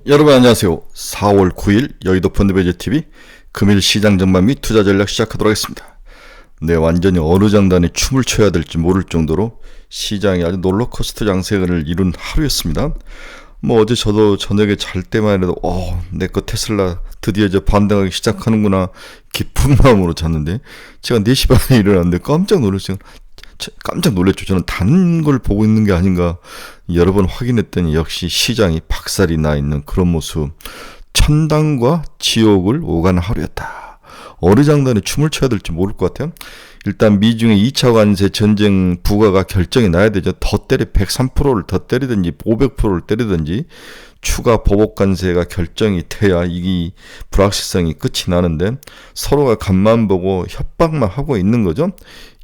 여러분 안녕하세요. 4월 9일 여의도 펀드베이저TV 금일 시장 전망 및 투자 전략 시작하도록 하겠습니다. 네, 완전히 어느 장단에 춤을 춰야 될지 모를 정도로 시장이 아주 롤러코스터 장세를 이룬 하루였습니다. 어제 저도 저녁에 잘 때만 해도 내 거 테슬라 드디어 반등하기 시작하는구나 기쁜 마음으로 잤는데 제가 4시 반에 일어났는데 깜짝 놀랐죠. 저는 다른 걸 보고 있는 게 아닌가 여러 번 확인했더니 역시 시장이 박살이 나 있는 그런 모습. 천당과 지옥을 오가는 하루였다. 어느 장단에 춤을 춰야 될지 모를 것 같아요. 일단 미중의 2차 관세 전쟁 부과가 결정이 나야 되죠. 더 때려 103%를 더 때리든지 500%를 때리든지 추가 보복 관세가 결정이 돼야 이 불확실성이 끝이 나는데 서로가 간만 보고 협박만 하고 있는 거죠.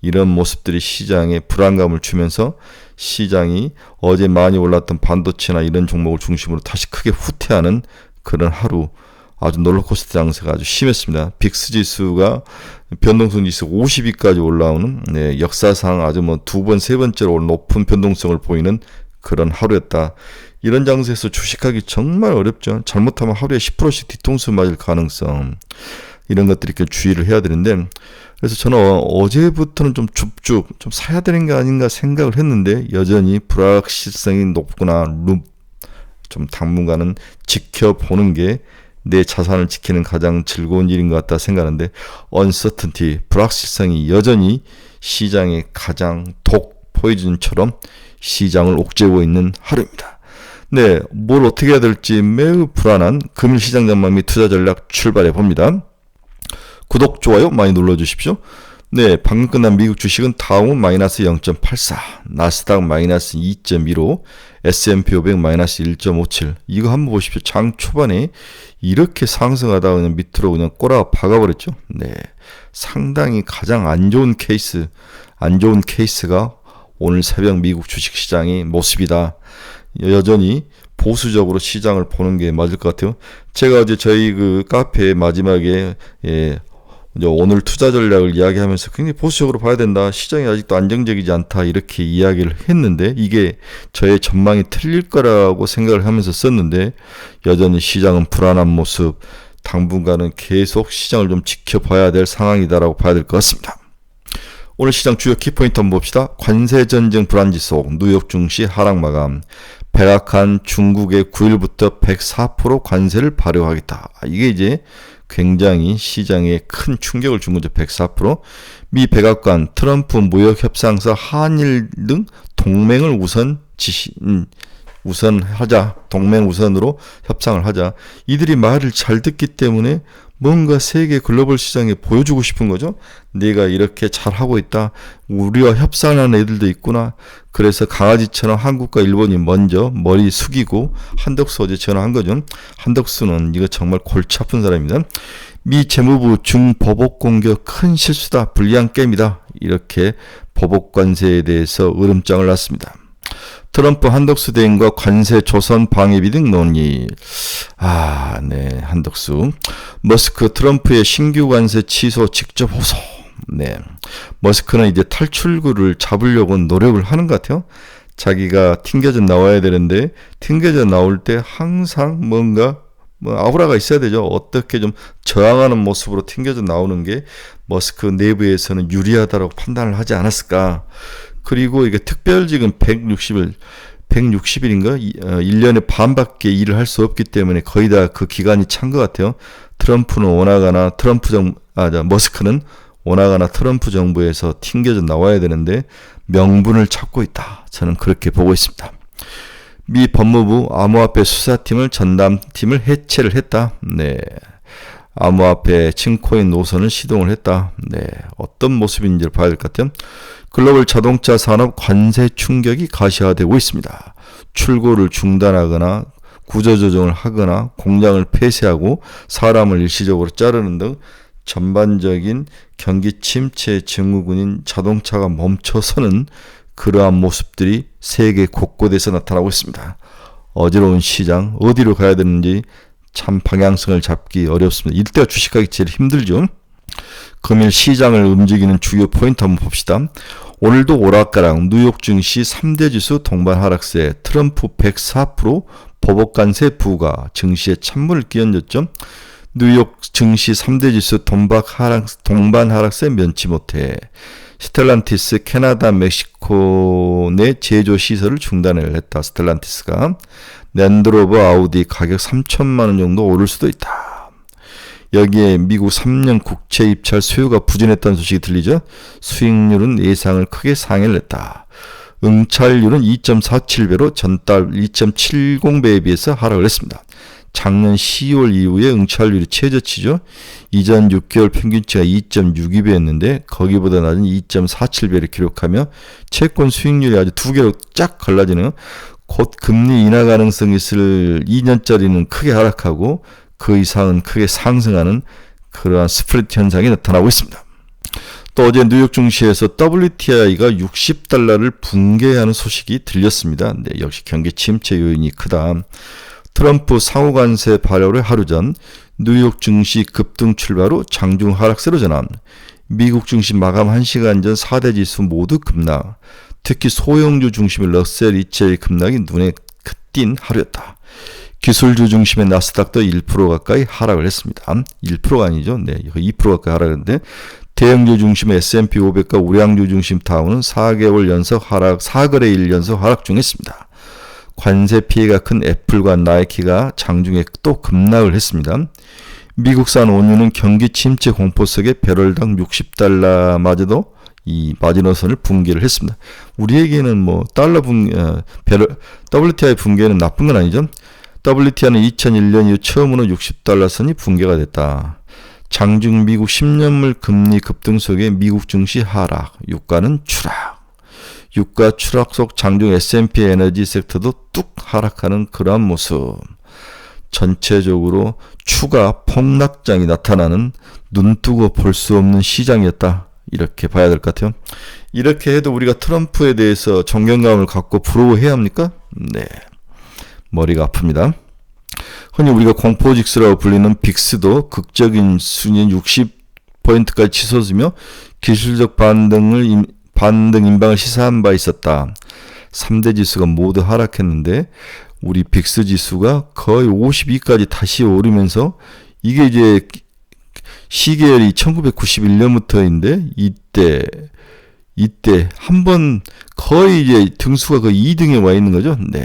이런 모습들이 시장에 불안감을 주면서 시장이 어제 많이 올랐던 반도체나 이런 종목을 중심으로 다시 크게 후퇴하는 그런 하루. 아주 롤러코스터 장세가 아주 심했습니다. 빅스 지수가 변동성 지수 50위까지 올라오는 역사상 아주 두 번, 세 번째로 높은 변동성을 보이는 그런 하루였다. 이런 장세에서 주식하기 정말 어렵죠. 잘못하면 하루에 10%씩 뒤통수 맞을 가능성. 이런 것들이 이렇게 주의를 해야 되는데, 그래서 저는 어제부터는 좀 사야 되는 게 아닌가 생각을 했는데, 여전히 불확실성이 높구나, 좀 당분간은 지켜보는 게 내 자산을 지키는 가장 즐거운 일인 것 같다 생각하는데, uncertainty, 불확실성이 여전히 시장의 가장 포이즌처럼 시장을 옥죄고 있는 하루입니다. 네, 뭘 어떻게 해야 될지 매우 불안한 금일 시장 전망 및 투자 전략 출발해 봅니다. 구독, 좋아요 많이 눌러주십시오. 네, 방금 끝난 미국 주식은 다우는 마이너스 0.84, 나스닥 마이너스 2.15, S&P 500 마이너스 1.57. 이거 한번 보십시오. 장 초반에 이렇게 상승하다가 그냥 밑으로 그냥 꼬라 박아버렸죠. 네, 상당히 가장 안 좋은 케이스가 오늘 새벽 미국 주식시장의 모습이다. 여전히 보수적으로 시장을 보는 게 맞을 것 같아요. 제가 어제 저희 카페 마지막에 오늘 투자 전략을 이야기하면서 굉장히 보수적으로 봐야 된다. 시장이 아직도 안정적이지 않다. 이렇게 이야기를 했는데 이게 저의 전망이 틀릴 거라고 생각을 하면서 썼는데 여전히 시장은 불안한 모습. 당분간은 계속 시장을 좀 지켜봐야 될 상황이다라고 봐야 될 것 같습니다. 오늘 시장 주요 키포인트 한번 봅시다. 관세 전쟁 불안지 속 뉴욕 증시 하락 마감. 백악관 중국의 9일부터 104% 관세를 발효하겠다. 이게 이제 굉장히 시장에 큰 충격을 준 거죠. 104%. 미 백악관 트럼프 무역협상서 한일 등 동맹을 우선하자. 동맹 우선으로 협상을 하자. 이들이 말을 잘 듣기 때문에 뭔가 세계 글로벌 시장에 보여주고 싶은 거죠. 내가 이렇게 잘하고 있다. 우리와 협상하는 애들도 있구나. 그래서 강아지처럼 한국과 일본이 먼저 머리 숙이고 한덕수 어제 전화한 거죠. 한덕수는 이거 정말 골치 아픈 사람입니다. 미 재무부 중보복 공격 큰 실수다. 불리한 게임이다. 이렇게 보복 관세에 대해서 으름장을 놨습니다. 트럼프 한덕수 대행과 관세 조선 방해비 등 논의. 네, 한덕수. 머스크 트럼프의 신규 관세 취소 직접 호소. 네. 머스크는 이제 탈출구를 잡으려고 노력을 하는 것 같아요. 자기가 튕겨져 나와야 되는데, 튕겨져 나올 때 항상 뭔가 아우라가 있어야 되죠. 어떻게 좀 저항하는 모습으로 튕겨져 나오는 게 머스크 내부에서는 유리하다고 판단을 하지 않았을까. 그리고 이게 특별직은 160일인가? 1년에 반밖에 일을 할 수 없기 때문에 거의 다 그 기간이 찬 것 같아요. 머스크는 오나가나 트럼프 정부에서 튕겨져 나와야 되는데 명분을 찾고 있다. 저는 그렇게 보고 있습니다. 미 법무부 암호화폐 수사팀을 전담팀을 해체를 했다. 네. 암호화폐 층코인 노선을 시동을 했다. 네. 어떤 모습인지를 봐야 될 것 같아요. 글로벌 자동차 산업 관세 충격이 가시화되고 있습니다. 출고를 중단하거나 구조조정을 하거나 공장을 폐쇄하고 사람을 일시적으로 자르는 등 전반적인 경기 침체 증후군인 자동차가 멈춰서는 그러한 모습들이 세계 곳곳에서 나타나고 있습니다. 어지러운 시장, 어디로 가야 되는지 참 방향성을 잡기 어렵습니다. 이때가 주식하기 제일 힘들죠. 금일 시장을 움직이는 주요 포인트 한번 봅시다. 오늘도 오락가락 뉴욕 증시 3대 지수 동반 하락세, 트럼프 104%, 보복관세 부과 증시에 찬물을 끼얹었죠. 뉴욕 증시 3대 지수 동반 하락세 면치 못해 스텔란티스 캐나다 멕시코 내 제조 시설을 중단을 했다. 스텔란티스가 랜드로버 아우디 가격 3천만 원 정도 오를 수도 있다. 여기에 미국 3년 국채 입찰 수요가 부진했다는 소식이 들리죠. 수익률은 예상을 크게 상회를 했다. 응찰률은 2.47배로 전달 2.70배에 비해서 하락을 했습니다. 작년 10월 이후에 응찰률이 최저치죠. 이전 6개월 평균치가 2.62배였는데 거기보다 낮은 2.47배를 기록하며 채권 수익률이 아주 두 개로 쫙 갈라지는, 곧 금리 인하 가능성이 있을 2년짜리는 크게 하락하고 그 이상은 크게 상승하는 그러한 스프레드 현상이 나타나고 있습니다. 또 어제 뉴욕 증시에서 WTI가 60달러를 붕괴하는 소식이 들렸습니다. 네, 역시 경기 침체 요인이 크다. 트럼프 상호관세 발효의 하루 전 뉴욕 증시 급등 출발 후 장중 하락세로 전환. 미국 증시 마감 1시간 전 4대 지수 모두 급락. 특히 소형주 중심의 러셀 2000의 급락이 눈에 띈 하루였다. 기술주 중심의 나스닥도 1% 가까이 하락을 했습니다. 1%가 아니죠. 네, 2% 가까이 하락했는데 대형주 중심의 S&P 500과 우량주 중심 다우는 4개월 연속 하락, 4거래일 연속 하락 중했습니다. 관세 피해가 큰 애플과 나이키가 장중에 또 급락을 했습니다. 미국산 원유는 경기 침체 공포 속에 배럴당 60달러마저도 이 마지노선을 붕괴를 했습니다. 우리에게는 뭐 WTI 붕괴는 나쁜 건 아니죠. WTI는 2001년 이후 처음으로 60달러 선이 붕괴가 됐다. 장중 미국 10년물 금리 급등 속에 미국 증시 하락, 유가는 추락. 유가 추락 속 장중 S&P 에너지 섹터도 뚝 하락하는 그러한 모습. 전체적으로 추가 폭락장이 나타나는 눈뜨고 볼 수 없는 시장이었다. 이렇게 봐야 될 것 같아요. 이렇게 해도 우리가 트럼프에 대해서 존경감을 갖고 부러워해야 합니까? 네, 머리가 아픕니다. 흔히 우리가 공포직스라고 불리는 빅스도 극적인 순위 60포인트까지 치솟으며 기술적 반등 인방을 시사한 바 있었다. 3대 지수가 모두 하락했는데 우리 빅스 지수가 거의 52까지 다시 오르면서, 이게 이제 시계열이 1991년부터인데 이때 한번 거의 이제 등수가 거의 2등에 와 있는 거죠. 네.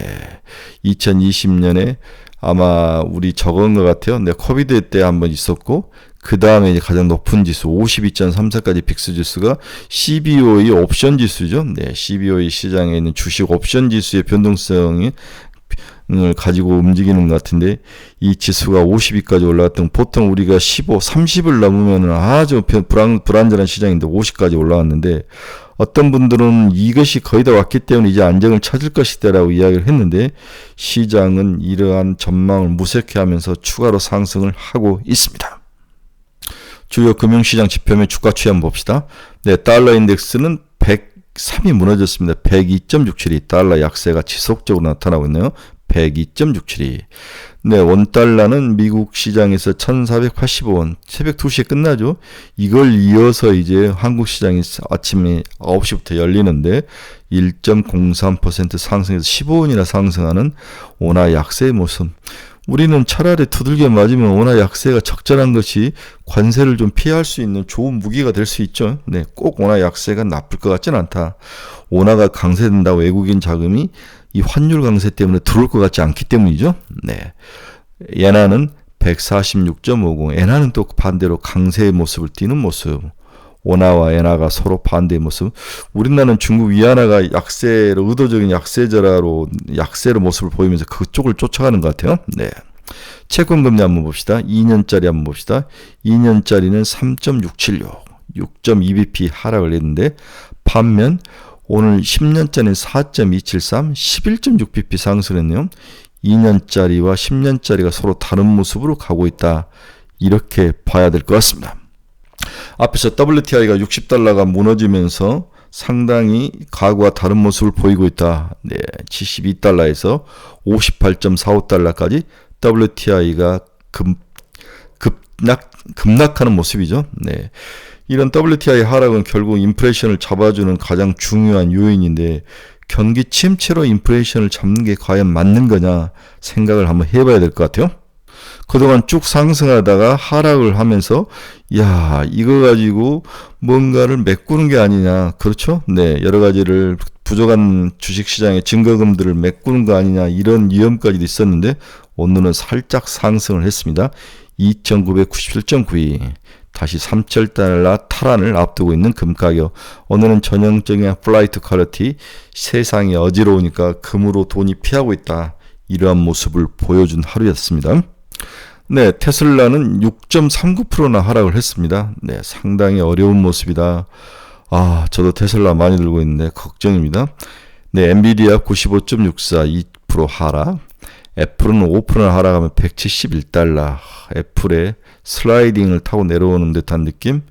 2020년에 아마 우리 적은 것 같아요. 네, 코비드 때 한번 있었고, 그 다음에 이제 가장 높은 지수 52.34까지 빅스 지수가 CBOE 옵션 지수죠. 네, CBOE 시장에 있는 주식 옵션 지수의 변동성을 가지고 움직이는 것 같은데, 이 지수가 52까지 올라갔던, 보통 우리가 15, 30을 넘으면 아주 불안전한 시장인데 50까지 올라왔는데, 어떤 분들은 이것이 거의 다 왔기 때문에 이제 안정을 찾을 것이다라고 이야기를 했는데, 시장은 이러한 전망을 무색해하면서 추가로 상승을 하고 있습니다. 주요 금융시장 지표면 주가 추이 한번 봅시다. 네, 달러 인덱스는 103이 무너졌습니다. 102.67이 달러 약세가 지속적으로 나타나고 있네요. 102.67이. 네, 원달러는 미국 시장에서 1485원, 새벽 2시에 끝나죠. 이걸 이어서 이제 한국 시장이 아침에 9시부터 열리는데 1.03% 상승해서 15원이나 상승하는 원화 약세의 모습. 우리는 차라리 두들겨 맞으면 원화 약세가 적절한 것이 관세를 좀 피할 수 있는 좋은 무기가 될 수 있죠. 네, 꼭 원화 약세가 나쁠 것 같지는 않다. 원화가 강세된다고 외국인 자금이 이 환율 강세 때문에 들어올 것 같지 않기 때문이죠. 네, 엔화는 146.50, 엔화는 또 반대로 강세의 모습을 띠는 모습. 원화와 엔화가 서로 반대의 모습. 우리나라는 중국 위안화가 약세로, 의도적인 약세절하로 약세로 모습을 보이면서 그쪽을 쫓아가는 것 같아요. 네. 채권 금리 한번 봅시다. 2년짜리 한번 봅시다. 2년짜리는 3.676, 6.2bp 하락을 했는데, 반면 오늘 10년짜리는 4.273, 11.6bp 상승했네요. 2년짜리와 10년짜리가 서로 다른 모습으로 가고 있다. 이렇게 봐야 될 것 같습니다. 앞에서 WTI가 60달러가 무너지면서 상당히 과거와 다른 모습을 보이고 있다. 네, 72달러에서 58.45달러까지 WTI가 급락하는 모습이죠. 네. 이런 WTI 하락은 결국 인플레이션을 잡아주는 가장 중요한 요인인데, 경기 침체로 인플레이션을 잡는 게 과연 맞는 거냐 생각을 한번 해봐야 될 것 같아요. 그동안 쭉 상승하다가 하락을 하면서 야 이거 가지고 뭔가를 메꾸는 게 아니냐, 그렇죠? 네, 여러 가지를 부족한 주식시장의 증거금들을 메꾸는 거 아니냐 이런 위험까지도 있었는데 오늘은 살짝 상승을 했습니다. 2,997.92 다시 3,000달러 탈환을 앞두고 있는 금가격. 오늘은 전형적인 플라이트 퀄리티, 세상이 어지러우니까 금으로 돈이 피하고 있다, 이러한 모습을 보여준 하루였습니다. 네, 테슬라는 6.39%나 하락을 했습니다. 네, 상당히 어려운 모습이다. 저도 테슬라 많이 들고 있는데 걱정입니다. 네, 엔비디아 95.64 2% 하락. 애플은 5% 하락하면 171달러. 애플의 슬라이딩을 타고 내려오는 듯한 느낌?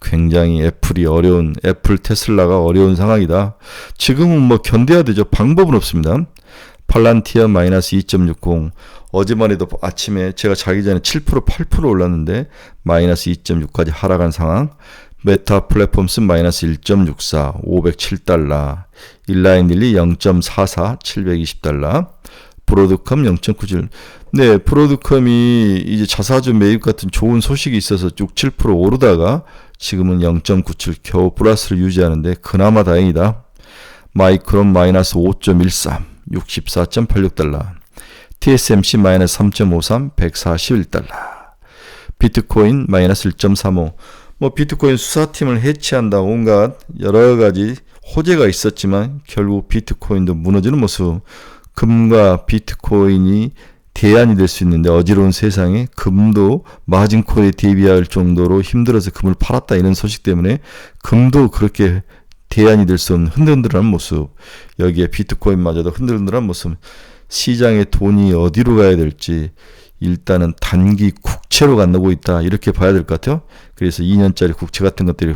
굉장히 애플 테슬라가 어려운 상황이다. 지금은 뭐 견뎌야 되죠. 방법은 없습니다. 팔란티어 마이너스 2.60. 어제만 해도 아침에 제가 자기 전에 7% 8% 올랐는데 마이너스 2.6까지 하락한 상황. 메타 플랫폼스 마이너스 1.64 507달러. 일라인릴리 0.44 720달러. 브로드컴 0.97. 네, 브로드컴이 이제 자사주 매입 같은 좋은 소식이 있어서 6, 7% 오르다가 지금은 0.97 겨우 플러스를 유지하는데 그나마 다행이다. 마이크론 마이너스 5.13 64.86달러. TSMC 마이너스 3.53 141달러. 비트코인 마이너스 1.35. 뭐 비트코인 수사팀을 해체한다, 온갖 여러 가지 호재가 있었지만 결국 비트코인도 무너지는 모습. 금과 비트코인이 대안이 될 수 있는데 어지러운 세상에 금도 마진콜에 대비할 정도로 힘들어서 금을 팔았다, 이런 소식 때문에 금도 그렇게 대안이 될 수 없는 흔들흔들한 모습. 여기에 비트코인마저도 흔들흔들한 모습. 시장의 돈이 어디로 가야 될지 일단은 단기 국채로 가고 있다, 이렇게 봐야 될 것 같아요. 그래서 2년짜리 국채 같은 것들이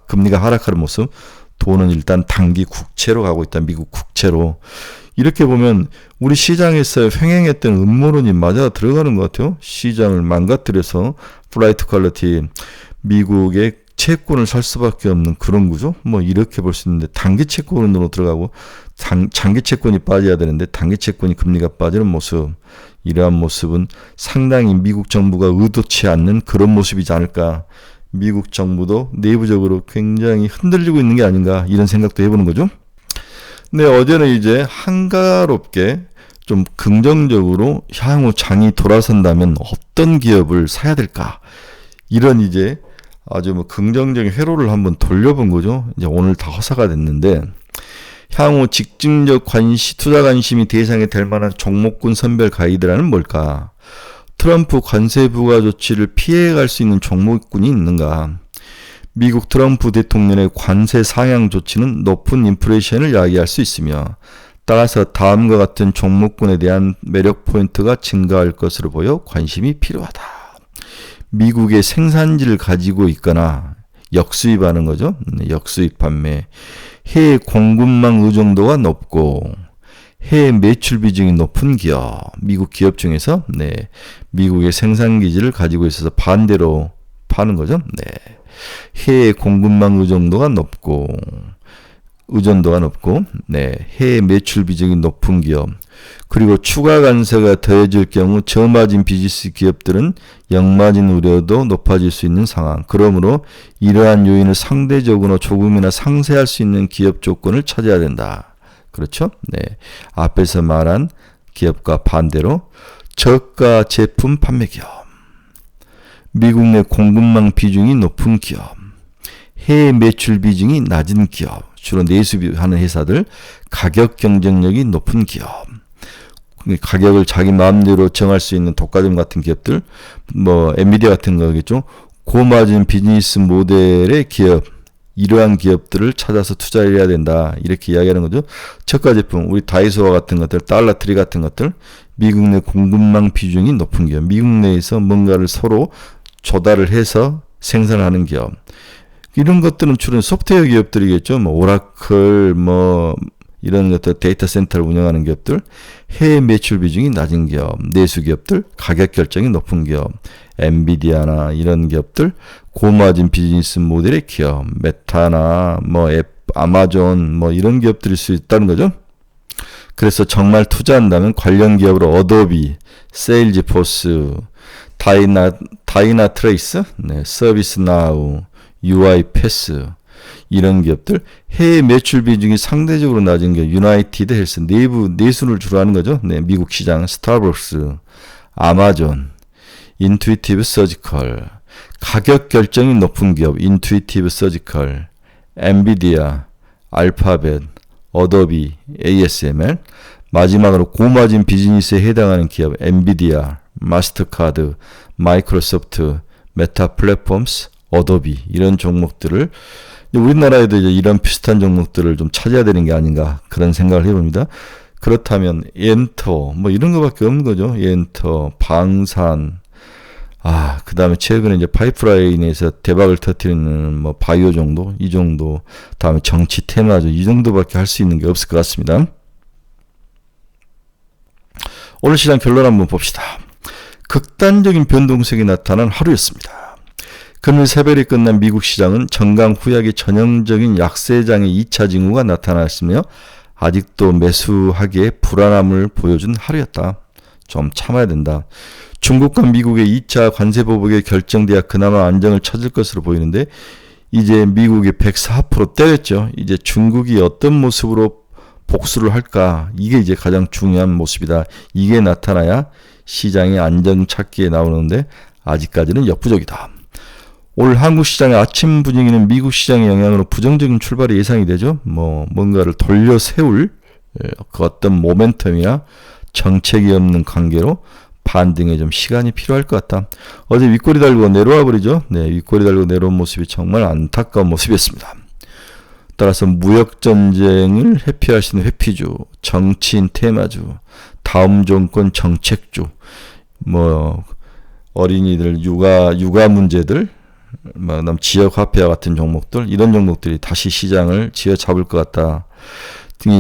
금리가 하락하는 모습. 돈은 일단 단기 국채로 가고 있다, 미국 국채로. 이렇게 보면 우리 시장에서 횡행했던 음모론이 맞아 들어가는 것 같아요. 시장을 망가뜨려서 플라이트 퀄리티, 미국의 채권을 살 수밖에 없는 그런 구조? 뭐 이렇게 볼 수 있는데, 단기 채권으로 들어가고 장기 채권이 빠져야 되는데 단기 채권이 금리가 빠지는 모습. 이러한 모습은 상당히 미국 정부가 의도치 않는 그런 모습이지 않을까. 미국 정부도 내부적으로 굉장히 흔들리고 있는 게 아닌가, 이런 생각도 해보는 거죠. 네, 어제는 이제 한가롭게 좀 긍정적으로 향후 장이 돌아선다면 어떤 기업을 사야 될까, 이런 이제 아주 뭐 긍정적인 회로를 한번 돌려본 거죠. 이제 오늘 다 허사가 됐는데, 향후 직접적 투자 관심이 대상이 될 만한 종목군 선별 가이드라는 뭘까? 트럼프 관세 부과 조치를 피해갈 수 있는 종목군이 있는가? 미국 트럼프 대통령의 관세 상향 조치는 높은 인플레이션을 야기할 수 있으며, 따라서 다음과 같은 종목군에 대한 매력 포인트가 증가할 것으로 보여 관심이 필요하다. 미국의 생산지를 가지고 있거나 역수입하는 거죠. 역수입 판매. 해외 공급망 의존도가 높고 해외 매출 비중이 높은 기업, 미국 기업 중에서 미국의 생산기지를 가지고 있어서 반대로 파는 거죠. 해외 공급망 의존도가 높고 해외 매출 비중이 높은 기업, 그리고 추가 관세가 더해질 경우 저마진 비즈니스 기업들은 역마진 우려도 높아질 수 있는 상황. 그러므로 이러한 요인을 상대적으로 조금이나 상쇄할 수 있는 기업 조건을 찾아야 된다. 그렇죠? 앞에서 말한 기업과 반대로 저가 제품 판매 기업, 미국 내 공급망 비중이 높은 기업, 해외 매출 비중이 낮은 기업, 주로 내수하는 회사들, 가격 경쟁력이 높은 기업, 가격을 자기 마음대로 정할 수 있는 독과점 같은 기업들, 뭐 엔비디아 같은 거겠죠. 고마진 비즈니스 모델의 기업, 이러한 기업들을 찾아서 투자를 해야 된다, 이렇게 이야기하는 거죠. 저가 제품, 우리 다이소와 같은 것들, 달러트리 같은 것들, 미국 내 공급망 비중이 높은 기업, 미국 내에서 뭔가를 서로 조달을 해서 생산하는 기업, 이런 것들은 주로 소프트웨어 기업들이겠죠. 뭐 오라클, 뭐 이런 것들, 데이터 센터를 운영하는 기업들, 해외 매출 비중이 낮은 기업, 내수 기업들, 가격 결정이 높은 기업, 엔비디아나 이런 기업들, 고마진 비즈니스 모델의 기업, 메타나 뭐 아마존 뭐 이런 기업들일 수 있다는 거죠. 그래서 정말 투자한다면 관련 기업으로 어도비, 세일즈포스, 다이나트레이스, 서비스나우, UiPath 이런 기업들, 해외 매출 비중이 상대적으로 낮은 게 유나이티드 헬스, 내수를 주로 하는 거죠. 미국 시장, 스타벅스, 아마존, 인투이티브 서지컬, 가격 결정이 높은 기업, 인투이티브 서지컬, 엔비디아, 알파벳, 어도비, ASML, 마지막으로 고마진 비즈니스에 해당하는 기업, 엔비디아, 마스터카드, 마이크로소프트, 메타 플랫폼스, 어도비 이런 종목들을 우리나라에도 이제 이런 비슷한 종목들을 좀 찾아야 되는 게 아닌가 그런 생각을 해봅니다. 그렇다면 엔터 뭐 이런 거밖에 없는 거죠. 엔터, 방산, 그 다음에 최근에 이제 파이프라인에서 대박을 터뜨리는 뭐 바이오 정도, 이 정도, 다음에 정치 테마죠. 이 정도밖에 할 수 있는 게 없을 것 같습니다. 오늘 시장 결론 한번 봅시다. 극단적인 변동성이 나타난 하루였습니다. 금일 새벽에 끝난 미국 시장은 정강 후약의 전형적인 약세장의 2차 징후가 나타났으며 아직도 매수하기에 불안함을 보여준 하루였다. 좀 참아야 된다. 중국과 미국의 2차 관세 보복이 결정돼야 그나마 안정을 찾을 것으로 보이는데 이제 미국이 104% 때렸죠. 이제 중국이 어떤 모습으로 복수를 할까? 이게 이제 가장 중요한 모습이다. 이게 나타나야 시장의 안정 찾기에 나오는데 아직까지는 역부족이다. 오늘 한국 시장의 아침 분위기는 미국 시장의 영향으로 부정적인 출발이 예상이 되죠. 뭔가를 돌려 세울 그 어떤 모멘텀이나 정책이 없는 관계로 반등에 좀 시간이 필요할 것 같다. 어제 윗꼬리 달고 내려와 버리죠. 윗꼬리 달고 내려온 모습이 정말 안타까운 모습이었습니다. 따라서 무역전쟁을 회피할 수 있는 회피주, 정치인 테마주, 다음 정권 정책주, 어린이들 육아 문제들, 그다음 지역화폐와 같은 종목들, 이런 종목들이 다시 시장을 쥐어잡을 것 같다.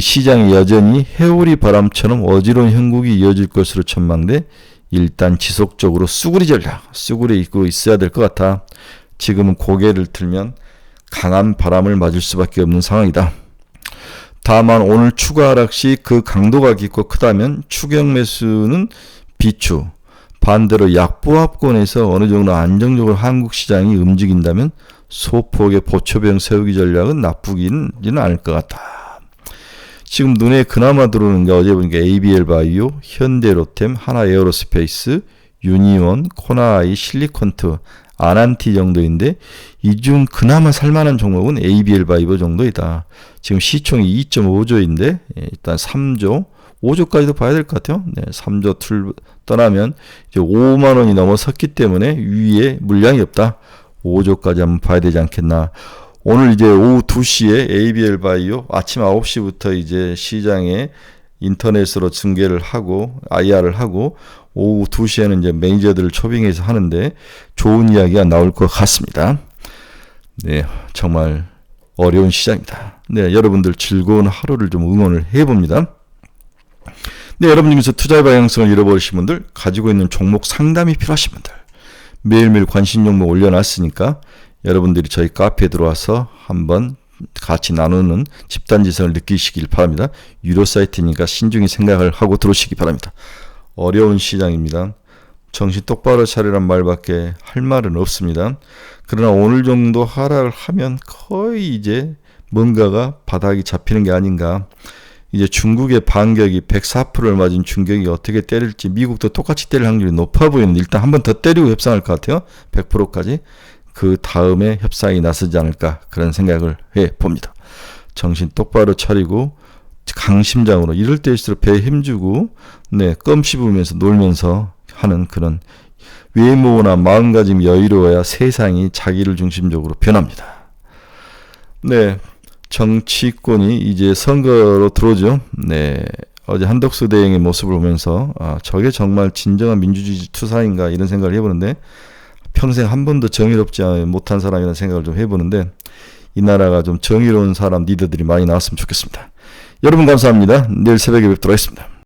시장이 여전히 해오리 바람처럼 어지러운 형국이 이어질 것으로 전망돼 일단 지속적으로 쑤구리 전략, 쑤구리 입고 있어야 될 것 같아. 지금은 고개를 들면 강한 바람을 맞을 수밖에 없는 상황이다. 다만 오늘 추가 하락 시 그 강도가 깊고 크다면 추격 매수는 비추, 반대로 약보합권에서 어느 정도 안정적으로 한국 시장이 움직인다면 소폭의 보초병 세우기 전략은 나쁘지는 않을 것 같다. 지금 눈에 그나마 들어오는 게 어제 보니까 ABL 바이오, 현대로템, 하나에어로스페이스, 유니온, 코나아이, 실리콘트, 아난티 정도인데 이 중 그나마 살만한 종목은 ABL 바이오 정도이다. 지금 시총이 2.5조인데 일단 3조, 5조까지도 봐야 될 것 같아요. 3조 떠나면 이제 5만 원이 넘어섰기 때문에 위에 물량이 없다. 5조까지 한번 봐야 되지 않겠나. 오늘 이제 오후 2시에 ABL 바이오 아침 9시부터 이제 시장에 인터넷으로 중계를 하고 IR을 하고 오후 2시에는 이제 매니저들을 초빙해서 하는데 좋은 이야기가 나올 것 같습니다. 정말 어려운 시장입니다. 여러분들 즐거운 하루를 좀 응원을 해봅니다. 여러분 중에서 투자의 방향성을 잃어버리신 분들, 가지고 있는 종목 상담이 필요하신 분들, 매일매일 관심 종목 올려놨으니까 여러분들이 저희 카페에 들어와서 한번 같이 나누는 집단지성을 느끼시길 바랍니다. 유료 사이트니까 신중히 생각을 하고 들어오시기 바랍니다. 어려운 시장입니다. 정신 똑바로 차리란 말밖에 할 말은 없습니다. 그러나 오늘 정도 하락을 하면 거의 이제 뭔가가 바닥이 잡히는 게 아닌가. 이제 중국의 반격이 104%를 맞은 중격이 어떻게 때릴지, 미국도 똑같이 때릴 확률이 높아 보이는데 일단 한 번 더 때리고 협상할 것 같아요. 100%까지. 그 다음에 협상이 나서지 않을까 그런 생각을 해봅니다. 정신 똑바로 차리고 강심장으로 이럴 때일수록 배에 힘주고 껌 씹으면서 놀면서 하는 그런 외모나 마음가짐이 여유로워야 세상이 자기를 중심적으로 변합니다. 정치권이 이제 선거로 들어오죠. 어제 한덕수 대행의 모습을 보면서 저게 정말 진정한 민주주의 투사인가 이런 생각을 해보는데 평생 한 번도 정의롭지 못한 사람이라는 생각을 좀 해보는데 이 나라가 좀 정의로운 사람 리더들이 많이 나왔으면 좋겠습니다. 여러분 감사합니다. 내일 새벽에 뵙도록 하겠습니다.